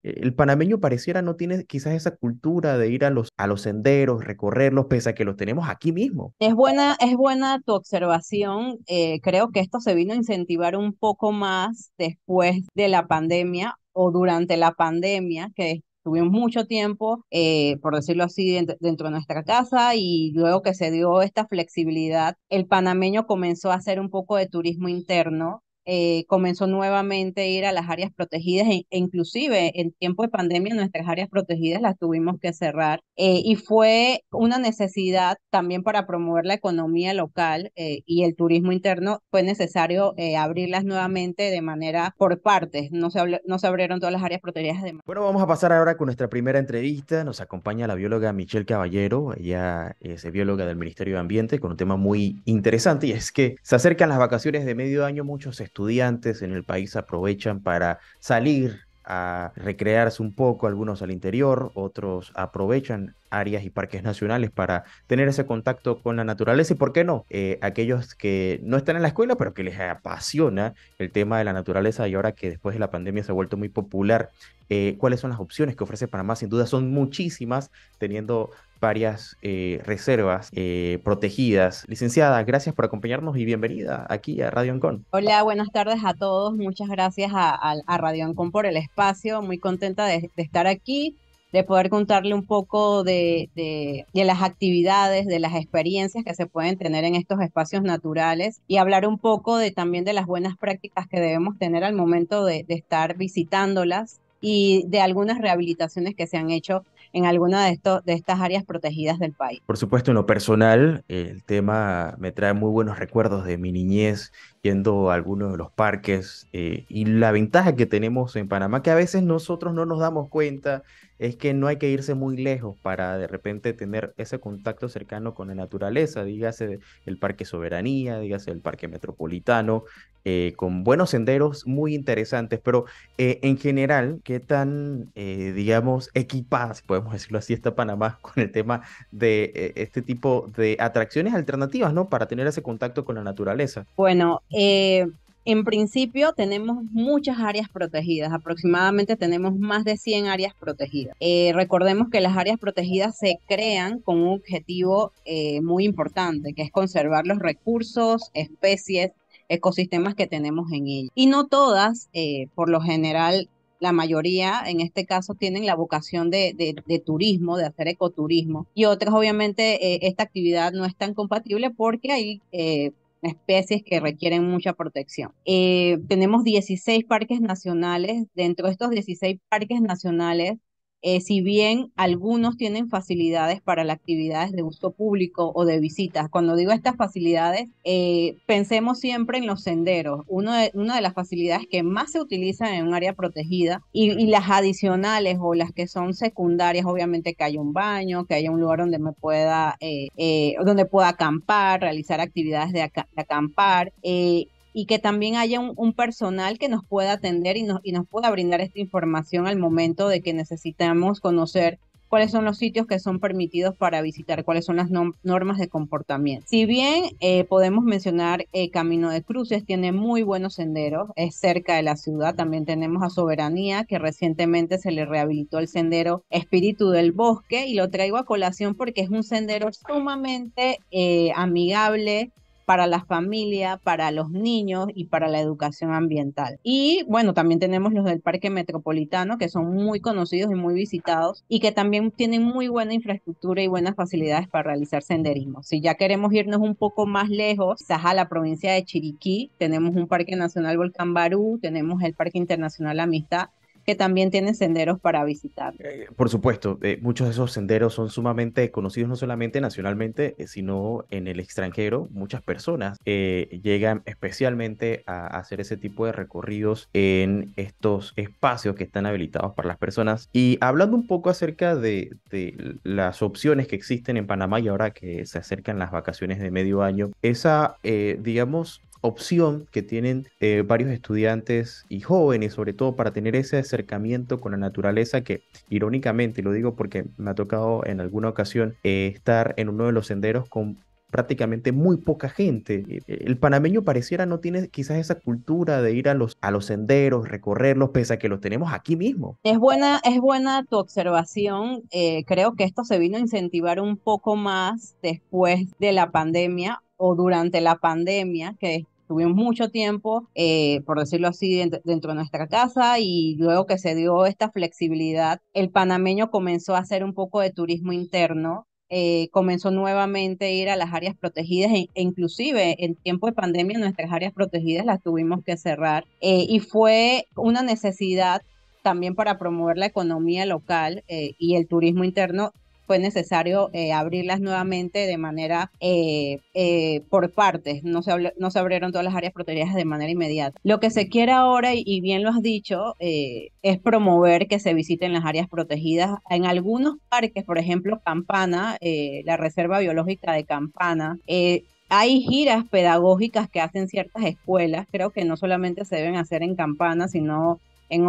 El panameño pareciera no tiene quizás esa cultura de ir a los senderos, recorrerlos, pese a que los tenemos aquí mismo. Es buena tu observación. Creo que esto se vino a incentivar un poco más después de la pandemia o durante la pandemia, que tuvimos mucho tiempo, por decirlo así, dentro de nuestra casa y luego que se dio esta flexibilidad, el panameño comenzó a hacer un poco de turismo interno. Comenzó nuevamente a ir a las áreas protegidas e inclusive en tiempo de pandemia nuestras áreas protegidas las tuvimos que cerrar, y fue una necesidad también para promover la economía local, y el turismo interno. Fue necesario abrirlas nuevamente de manera por partes. No se abrieron todas las áreas protegidas de. Bueno, vamos a pasar ahora con nuestra primera entrevista. Nos acompaña la bióloga Michelle Caballero. Ella es bióloga del Ministerio de Ambiente con un tema muy interesante y es que se acercan las vacaciones de medio año. Muchos estudiantes en el país aprovechan para salir a recrearse un poco, algunos al interior, otros aprovechan áreas y parques nacionales para tener ese contacto con la naturaleza y, ¿por qué no? Aquellos que no están en la escuela, pero que les apasiona el tema de la naturaleza y ahora que después de la pandemia se ha vuelto muy popular, cuáles son las opciones que ofrece Panamá. Sin duda son muchísimas, teniendo varias reservas protegidas. Licenciada, gracias por acompañarnos y bienvenida aquí a Radio Ancon. Hola, buenas tardes a todos. Muchas gracias a Radio Ancon por el espacio. Muy contenta de estar aquí, de poder contarle un poco de las actividades, de las experiencias que se pueden tener en estos espacios naturales y hablar un poco también de las buenas prácticas que debemos tener al momento de estar visitándolas y de algunas rehabilitaciones que se han hecho en alguna de estas áreas protegidas del país. Por supuesto, en lo personal, el tema me trae muy buenos recuerdos de mi niñez yendo a algunos de los parques, y la ventaja que tenemos en Panamá, que a veces nosotros no nos damos cuenta, es que no hay que irse muy lejos para de repente tener ese contacto cercano con la naturaleza, dígase el Parque Soberanía, dígase el Parque Metropolitano, con buenos senderos muy interesantes, pero en general, ¿qué tan, digamos, equipada, si podemos decirlo así, está Panamá con el tema de este tipo de atracciones alternativas, ¿no? Para tener ese contacto con la naturaleza? Bueno, en principio tenemos muchas áreas protegidas, aproximadamente tenemos más de 100 áreas protegidas. Recordemos que las áreas protegidas se crean con un objetivo muy importante, que es conservar los recursos, especies, ecosistemas que tenemos en ellas. Y no todas, por lo general, la mayoría, en este caso, tienen la vocación de turismo, de hacer ecoturismo. Y otras, obviamente, esta actividad no es tan compatible porque hay especies que requieren mucha protección. Tenemos 16 parques nacionales. Dentro de estos 16 parques nacionales, si bien algunos tienen facilidades para las actividades de uso público o de visitas, cuando digo estas facilidades, pensemos siempre en los senderos. Una de las facilidades que más se utilizan en un área protegida y las adicionales o las que son secundarias, obviamente que haya un baño, que haya un lugar donde donde pueda acampar, realizar actividades de acampar. Y que también haya un personal que nos pueda atender y nos pueda brindar esta información al momento de que necesitamos conocer cuáles son los sitios que son permitidos para visitar, cuáles son las normas de comportamiento. Si bien podemos mencionar Camino de Cruces, tiene muy buenos senderos, es cerca de la ciudad. También tenemos a Soberanía, que recientemente se le rehabilitó el sendero Espíritu del Bosque, y lo traigo a colación porque es un sendero sumamente amigable para la familia, para los niños y para la educación ambiental. Y bueno, también tenemos los del Parque Metropolitano, que son muy conocidos y muy visitados y que también tienen muy buena infraestructura y buenas facilidades para realizar senderismo. Si ya queremos irnos un poco más lejos, quizás a la provincia de Chiriquí, tenemos un Parque Nacional Volcán Barú, tenemos el Parque Internacional Amistad, que también tiene senderos para visitar. Por supuesto, muchos de esos senderos son sumamente conocidos no solamente nacionalmente, sino en el extranjero. Muchas personas llegan especialmente a hacer ese tipo de recorridos en estos espacios que están habilitados para las personas. Y hablando un poco acerca de las opciones que existen en Panamá y ahora que se acercan las vacaciones de medio año, esa, digamos, opción que tienen varios estudiantes y jóvenes, sobre todo para tener ese acercamiento con la naturaleza que, irónicamente, y lo digo porque me ha tocado en alguna ocasión estar en uno de los senderos con prácticamente muy poca gente. El panameño pareciera no tiene quizás esa cultura de ir a los senderos, recorrerlos, pese a que los tenemos aquí mismo. Es buena tu observación. Creo que esto se vino a incentivar un poco más después de la pandemia o durante la pandemia, que tuvimos mucho tiempo, por decirlo así, dentro de nuestra casa y luego que se dio esta flexibilidad, el panameño comenzó a hacer un poco de turismo interno. Comenzó nuevamente a ir a las áreas protegidas e inclusive en tiempo de pandemia nuestras áreas protegidas las tuvimos que cerrar, y fue una necesidad también para promover la economía local, y el turismo interno. Fue necesario abrirlas nuevamente de manera por partes, no se abrieron todas las áreas protegidas de manera inmediata. Lo que se quiere ahora, y bien lo has dicho, es promover que se visiten las áreas protegidas. En algunos parques, por ejemplo, Campana, la Reserva Biológica de Campana, hay giras pedagógicas que hacen ciertas escuelas. Creo que no solamente se deben hacer en Campana, sino en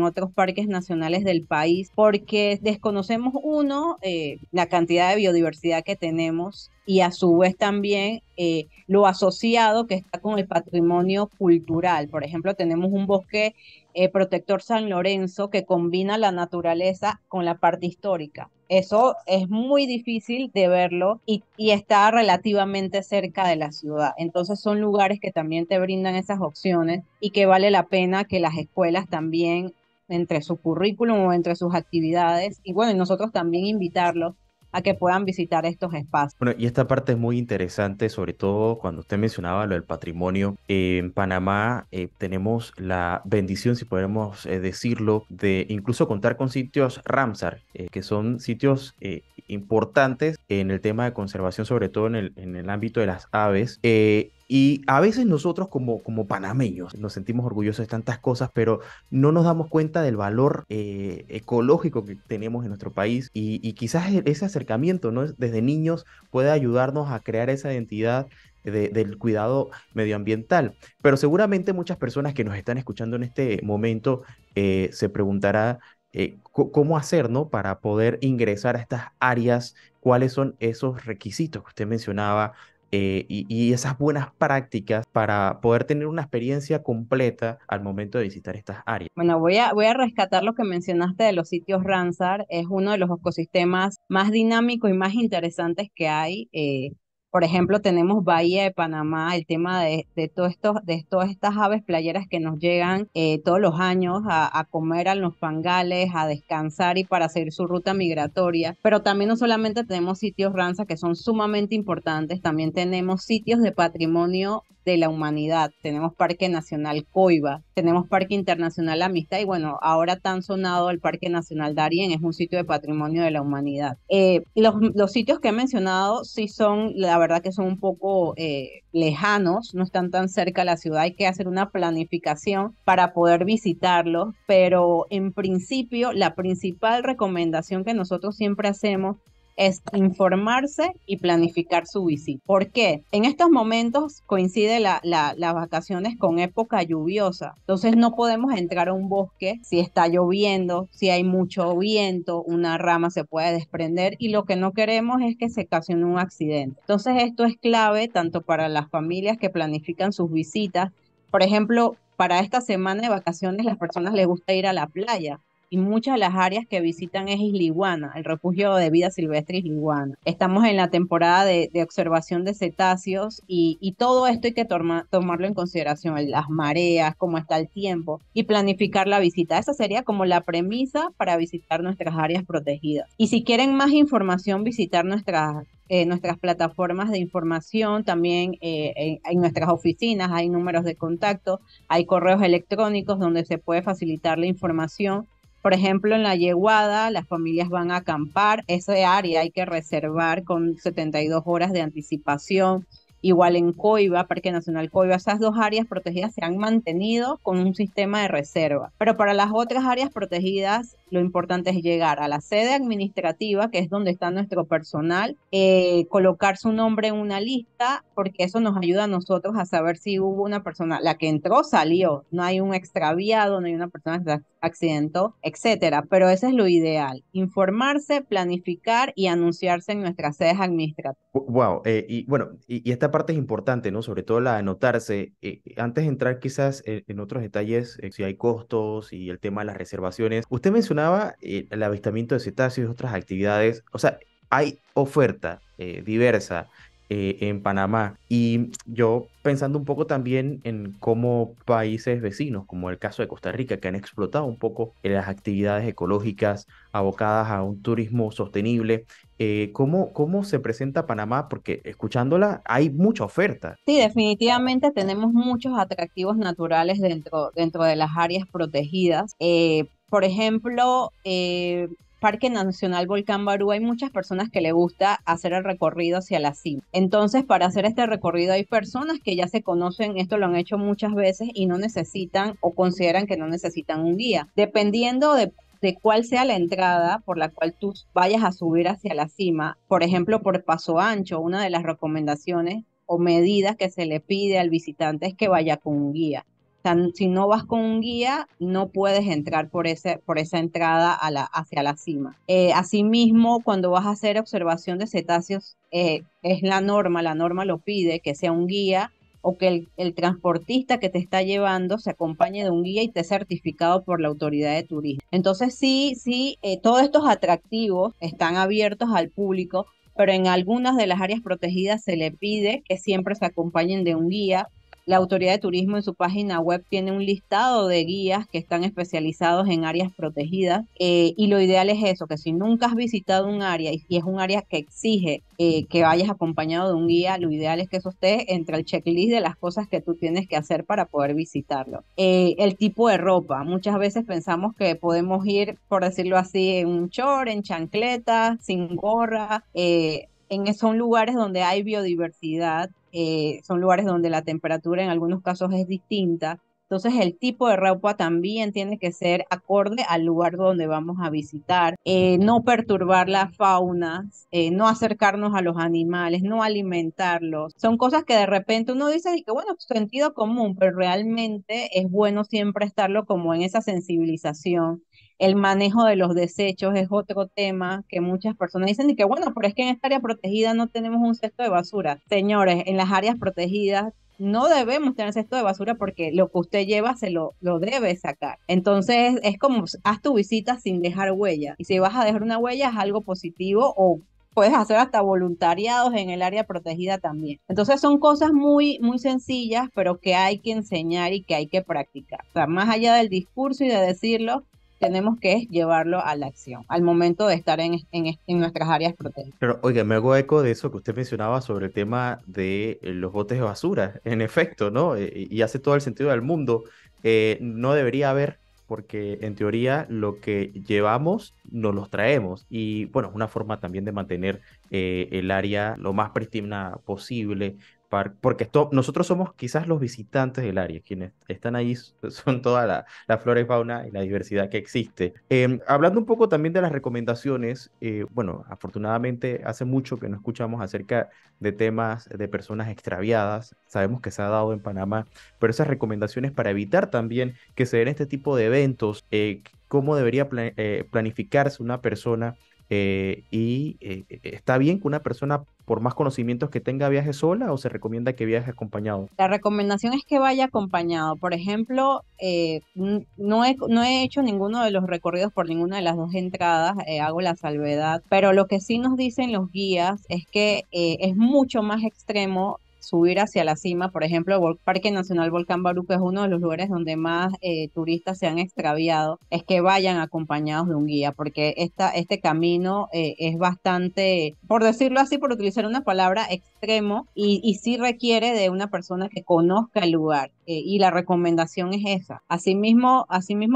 otros parques nacionales del país, porque desconocemos uno, la cantidad de biodiversidad que tenemos y a su vez también lo asociado que está con el patrimonio cultural. Por ejemplo, tenemos un bosque protector San Lorenzo que combina la naturaleza con la parte histórica. Eso es muy difícil de verlo y está relativamente cerca de la ciudad. Entonces son lugares que también te brindan esas opciones y que vale la pena que las escuelas también, entre su currículum o entre sus actividades, y bueno, y nosotros también invitarlos a que puedan visitar estos espacios. Bueno, y esta parte es muy interesante, sobre todo cuando usted mencionaba lo del patrimonio. En Panamá tenemos la bendición, si podemos decirlo, de incluso contar con sitios Ramsar, que son sitios importantes en el tema de conservación, sobre todo en el ámbito de las aves. Y a veces nosotros como panameños nos sentimos orgullosos de tantas cosas, pero no nos damos cuenta del valor ecológico que tenemos en nuestro país y quizás ese acercamiento, ¿no? Desde niños puede ayudarnos a crear esa identidad del cuidado medioambiental. Pero seguramente muchas personas que nos están escuchando en este momento se preguntará cómo hacer, ¿no? Para poder ingresar a estas áreas, cuáles son esos requisitos que usted mencionaba, y esas buenas prácticas para poder tener una experiencia completa al momento de visitar estas áreas. Bueno, voy a rescatar lo que mencionaste de los sitios Ramsar. Es uno de los ecosistemas más dinámicos y más interesantes que hay. Por ejemplo, tenemos Bahía de Panamá, el tema de todas estas aves playeras que nos llegan todos los años a comer a los fangales, a descansar y para seguir su ruta migratoria. Pero también no solamente tenemos sitios Ramsar que son sumamente importantes, también tenemos sitios de patrimonio de la humanidad. Tenemos Parque Nacional Coiba, tenemos Parque Internacional Amistad y bueno, ahora tan sonado el Parque Nacional Darién es un sitio de patrimonio de la humanidad. Los sitios que he mencionado sí son, la verdad que son un poco lejanos, no están tan cerca de la ciudad, hay que hacer una planificación para poder visitarlos, pero en principio la principal recomendación que nosotros siempre hacemos es informarse y planificar su visita. ¿Por qué? En estos momentos coincide las vacaciones con época lluviosa, entonces no podemos entrar a un bosque si está lloviendo, si hay mucho viento, una rama se puede desprender y lo que no queremos es que se ocasione un accidente. Entonces esto es clave tanto para las familias que planifican sus visitas. Por ejemplo, para esta semana de vacaciones las personas les gusta ir a la playa y muchas de las áreas que visitan es Isla Iguana, el refugio de vida silvestre Isla Iguana. Estamos en la temporada de observación de cetáceos y todo esto hay que tomarlo en consideración, las mareas, cómo está el tiempo y planificar la visita. Esa sería como la premisa para visitar nuestras áreas protegidas. Y si quieren más información, visitar nuestras plataformas de información, también en nuestras oficinas hay números de contacto, hay correos electrónicos donde se puede facilitar la información. Por ejemplo, en la Yeguada, las familias van a acampar. Ese área hay que reservar con 72 horas de anticipación. Igual en Coiba, Parque Nacional Coiba, esas dos áreas protegidas se han mantenido con un sistema de reserva. Pero para las otras áreas protegidas lo importante es llegar a la sede administrativa, que es donde está nuestro personal, colocar su nombre en una lista, porque eso nos ayuda a nosotros a saber si hubo una persona, la que entró, salió, no hay un extraviado, no hay una persona que se accidentó, etcétera. Pero eso es lo ideal, informarse, planificar y anunciarse en nuestras sedes administrativas. Wow, y bueno, y esta parte es importante, ¿no? Sobre todo la de anotarse. Antes de entrar quizás en otros detalles, si hay costos y el tema de las reservaciones, usted mencionaba el avistamiento de cetáceos y otras actividades. O sea, hay oferta diversa en Panamá. Y yo pensando un poco también en cómo países vecinos, como el caso de Costa Rica, que han explotado un poco las actividades ecológicas abocadas a un turismo sostenible. ¿Cómo se presenta Panamá? Porque escuchándola hay mucha oferta. Sí, definitivamente tenemos muchos atractivos naturales dentro de las áreas protegidas. Por ejemplo, Parque Nacional Volcán Barú, hay muchas personas que le gusta hacer el recorrido hacia la cima. Entonces, para hacer este recorrido hay personas que ya se conocen, esto lo han hecho muchas veces y no necesitan o consideran que no necesitan un guía. Dependiendo de cuál sea la entrada por la cual tú vayas a subir hacia la cima, por ejemplo, por Paso Ancho, una de las recomendaciones o medidas que se le pide al visitante es que vaya con un guía. O sea, si no vas con un guía, no puedes entrar por esa entrada hacia la cima. Asimismo, cuando vas a hacer observación de cetáceos, es la norma lo pide, que sea un guía o que el transportista que te está llevando se acompañe de un guía y esté certificado por la autoridad de turismo. Entonces, sí, todos estos atractivos están abiertos al público, pero en algunas de las áreas protegidas se le pide que siempre se acompañen de un guía. La Autoridad de Turismo en su página web tiene un listado de guías que están especializados en áreas protegidas, y lo ideal es eso, que si nunca has visitado un área y si es un área que exige que vayas acompañado de un guía, lo ideal es que eso esté entre el checklist de las cosas que tú tienes que hacer para poder visitarlo. El tipo de ropa, muchas veces pensamos que podemos ir, por decirlo así, en un short, en chancleta, sin gorra. Son lugares donde hay biodiversidad, son lugares donde la temperatura en algunos casos es distinta. Entonces el tipo de ropa también tiene que ser acorde al lugar donde vamos a visitar, no perturbar la fauna, no acercarnos a los animales, no alimentarlos. Son cosas que de repente uno dice y que bueno, sentido común, pero realmente es bueno siempre estarlo como en esa sensibilización. El manejo de los desechos es otro tema que muchas personas dicen y que bueno, pero es que en esta área protegida no tenemos un cesto de basura. Señores, en las áreas protegidas no debemos tener cesto de basura porque lo que usted lleva lo debe sacar. Entonces es como haz tu visita sin dejar huella. Y si vas a dejar una huella es algo positivo o puedes hacer hasta voluntariados en el área protegida también. Entonces son cosas muy sencillas, pero que hay que enseñar y que hay que practicar. O sea, más allá del discurso y de decirlo, tenemos que llevarlo a la acción, al momento de estar en nuestras áreas protegidas. Pero, oiga, me hago eco de eso que usted mencionaba sobre el tema de los botes de basura. En efecto, ¿no? Y hace todo el sentido del mundo. No debería haber, porque en teoría lo que llevamos nos los traemos. Y bueno, es una forma también de mantener el área lo más prístina posible. Porque nosotros somos quizás los visitantes del área, quienes están ahí son toda la flora y fauna y la diversidad que existe. Hablando un poco también de las recomendaciones, bueno, afortunadamente hace mucho que no escuchamos acerca de temas de personas extraviadas, sabemos que se ha dado en Panamá, pero esas recomendaciones para evitar también que se den este tipo de eventos, cómo debería planificarse una persona. ¿Está bien que una persona, por más conocimientos que tenga, viaje sola o se recomienda que viaje acompañado? La recomendación es que vaya acompañado. Por ejemplo, no he hecho ninguno de los recorridos por ninguna de las dos entradas, hago la salvedad, pero lo que sí nos dicen los guías es que es mucho más extremo subir hacia la cima. Por ejemplo, el Parque Nacional Volcán Barú, que es uno de los lugares donde más turistas se han extraviado, es que vayan acompañados de un guía, porque este camino es bastante, por decirlo así, por utilizar una palabra, extremo y sí requiere de una persona que conozca el lugar. Y la recomendación es esa. Asimismo,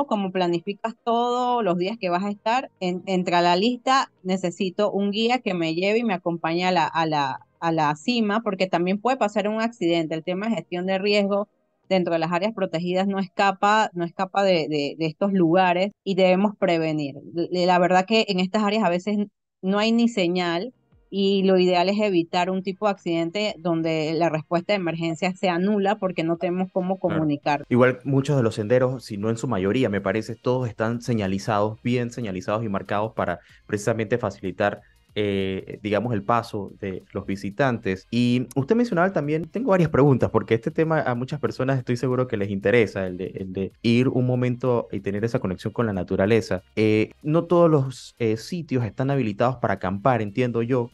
como planificas todos los días que vas a estar, entre a la lista, necesito un guía que me lleve y me acompañe a la cima, porque también puede pasar un accidente. El tema de gestión de riesgo dentro de las áreas protegidas no escapa de estos lugares y debemos prevenir. La verdad que en estas áreas a veces no hay ni señal y lo ideal es evitar un tipo de accidente donde la respuesta de emergencia sea nula porque no tenemos cómo Claro. comunicar. Igual muchos de los senderos, si no en su mayoría, me parece, todos están señalizados, bien señalizados y marcados para precisamente facilitar, digamos, el paso de los visitantes. Y usted mencionaba también, tengo varias preguntas, porque este tema a muchas personas estoy seguro que les interesa, el de ir un momento y tener esa conexión con la naturaleza. No todos los sitios están habilitados para acampar, entiendo yo.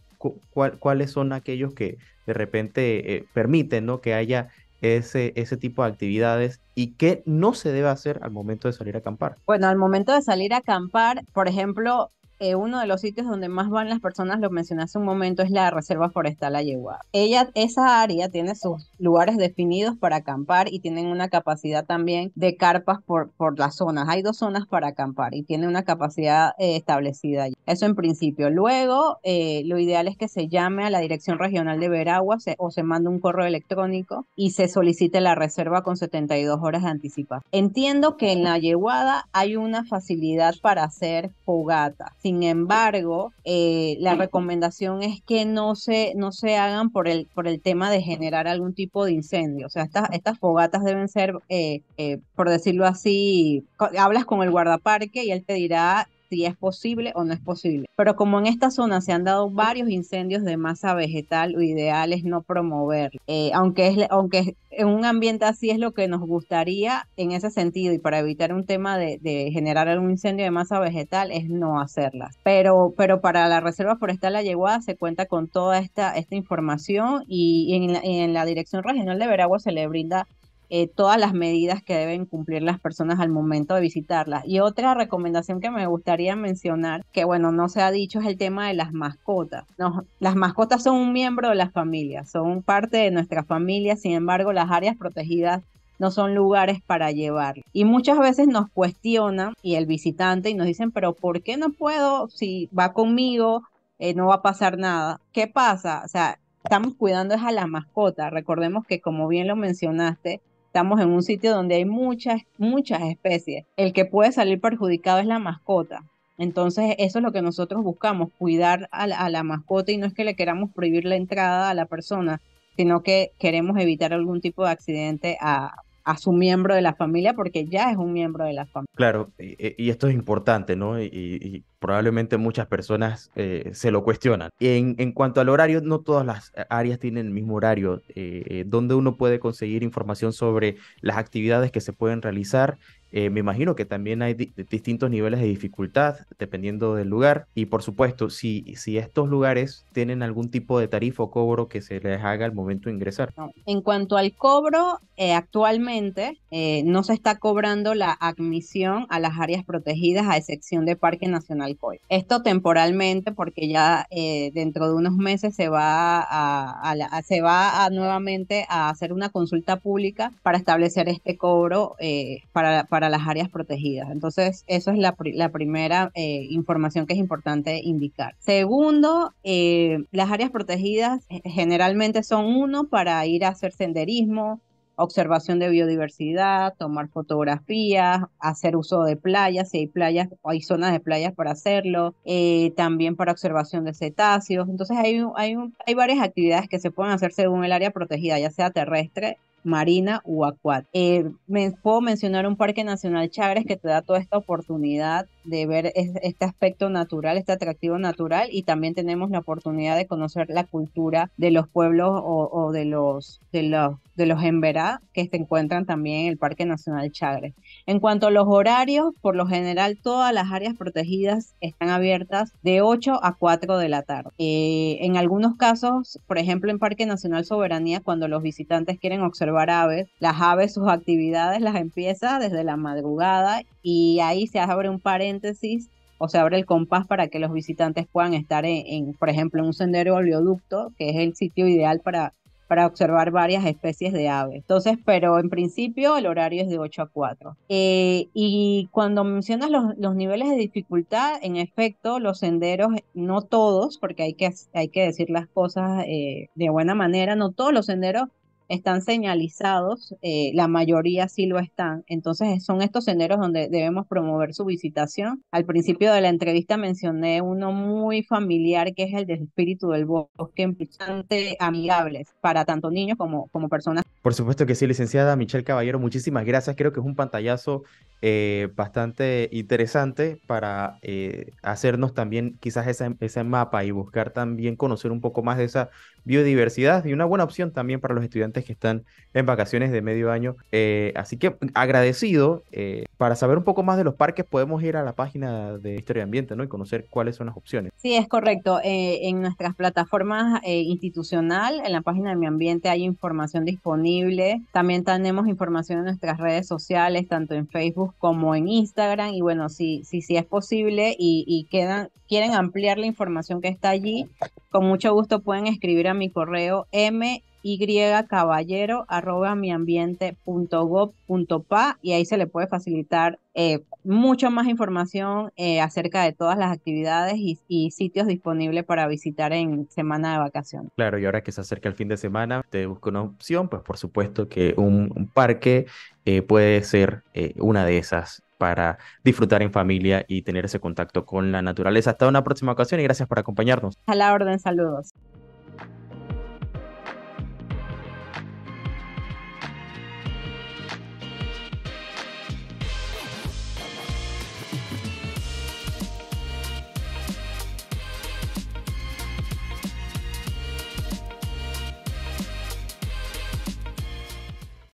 ¿Cuáles son aquellos que de repente permiten, ¿no? que haya ese tipo de actividades y qué no se debe hacer al momento de salir a acampar? Bueno, al momento de salir a acampar, por ejemplo, uno de los sitios donde más van las personas, lo mencioné hace un momento, es la Reserva Forestal Ayeguá. Esa área tiene sus lugares definidos para acampar y tienen una capacidad también de carpas por las zonas. Hay 2 zonas para acampar y tiene una capacidad establecida allí. Eso en principio. Luego, lo ideal es que se llame a la Dirección Regional de Veraguas o se mande un correo electrónico y se solicite la reserva con 72 horas de anticipación. Entiendo que en la Yeguada hay una facilidad para hacer fogata. Sin embargo, la recomendación es que no se hagan por el tema de generar algún tipo de incendio. O sea, estas fogatas deben ser, por decirlo así, hablas con el guardaparque y él te dirá si es posible o no es posible. Pero como en esta zona se han dado varios incendios de masa vegetal, lo ideal es no promover, aunque en un ambiente así es lo que nos gustaría en ese sentido y para evitar un tema de generar algún incendio de masa vegetal es no hacerlas. Pero para la Reserva Forestal La Yeguada se cuenta con toda esta información y en la Dirección Regional de Veraguas se le brinda todas las medidas que deben cumplir las personas al momento de visitarlas. Y otra recomendación que me gustaría mencionar, que bueno, no se ha dicho, es el tema de las mascotas. No, las mascotas son un miembro de la familia, son parte de nuestra familia, sin embargo, las áreas protegidas no son lugares para llevar. Y muchas veces nos cuestionan y el visitante y nos dicen, pero ¿por qué no puedo? Si va conmigo, no va a pasar nada. ¿Qué pasa? O sea, estamos cuidando es a la mascota. Recordemos que como bien lo mencionaste, estamos en un sitio donde hay muchas, muchas especies. El que puede salir perjudicado es la mascota. Entonces, eso es lo que nosotros buscamos, cuidar a la mascota y no es que le queramos prohibir la entrada a la persona, sino que queremos evitar algún tipo de accidente a su miembro de la familia porque ya es un miembro de la familia. Claro, y esto es importante, ¿no? Y probablemente muchas personas se lo cuestionan. En cuanto al horario, no todas las áreas tienen el mismo horario, donde uno puede conseguir información sobre las actividades que se pueden realizar. Me imagino que también hay distintos niveles de dificultad dependiendo del lugar. Y por supuesto, si estos lugares tienen algún tipo de tarifa o cobro que se les haga al momento de ingresar. No. En cuanto al cobro, actualmente no se está cobrando la admisión a las áreas protegidas a excepción de Parque Nacional Coy. Esto temporalmente porque ya dentro de unos meses se va a nuevamente a hacer una consulta pública para establecer este cobro para las áreas protegidas. Entonces, eso es la primera información que es importante indicar. Segundo, las áreas protegidas generalmente son uno para ir a hacer senderismo, observación de biodiversidad, tomar fotografías, hacer uso de playas, si hay playas o hay zonas de playas para hacerlo, también para observación de cetáceos. Entonces hay varias actividades que se pueden hacer según el área protegida, ya sea terrestre, marina u acuática. Puedo mencionar un Parque Nacional Chagres que te da toda esta oportunidad de ver este aspecto natural, este atractivo natural, y también tenemos la oportunidad de conocer la cultura de los pueblos o de los Emberá que se encuentran también en el Parque Nacional Chagres. En cuanto a los horarios, por lo general todas las áreas protegidas están abiertas de 8 a 4 de la tarde. En algunos casos, por ejemplo en Parque Nacional Soberanía, cuando los visitantes quieren observar aves, las aves sus actividades las empieza desde la madrugada y ahí se abre un paréntesis o se abre el compás para que los visitantes puedan estar por ejemplo, en un sendero oleoducto, que es el sitio ideal para observar varias especies de aves. Entonces, pero en principio el horario es de 8 a 4. Y cuando mencionas los niveles de dificultad, en efecto, los senderos, no todos, porque hay que decir las cosas de buena manera, no todos los senderos están señalizados, la mayoría sí lo están. Entonces son estos senderos donde debemos promover su visitación. Al principio de la entrevista mencioné uno muy familiar que es el del espíritu del bosque, bastante amigables para tanto niños como personas. Por supuesto que sí, licenciada Michelle Caballero, muchísimas gracias. Creo que es un pantallazo bastante interesante para hacernos también quizás ese mapa y buscar también conocer un poco más de esa biodiversidad y una buena opción también para los estudiantes que están en vacaciones de medio año. Así que agradecido. Para saber un poco más de los parques podemos ir a la página de Historia y Ambiente, ¿no? Y conocer cuáles son las opciones. Sí, es correcto. En nuestras plataformas institucional, en la página de Mi Ambiente hay información disponible. También tenemos información en nuestras redes sociales, tanto en Facebook como en Instagram. Y bueno, si es posible y quieren ampliar la información que está allí, con mucho gusto pueden escribir a mi correo mycaballero@miambiente.gov.pa y ahí se le puede facilitar mucho más información acerca de todas las actividades y sitios disponibles para visitar en semana de vacaciones. Claro, y ahora que se acerca el fin de semana, te busco una opción, pues por supuesto que un parque puede ser una de esas para disfrutar en familia y tener ese contacto con la naturaleza. Hasta una próxima ocasión y gracias por acompañarnos. A la orden, saludos.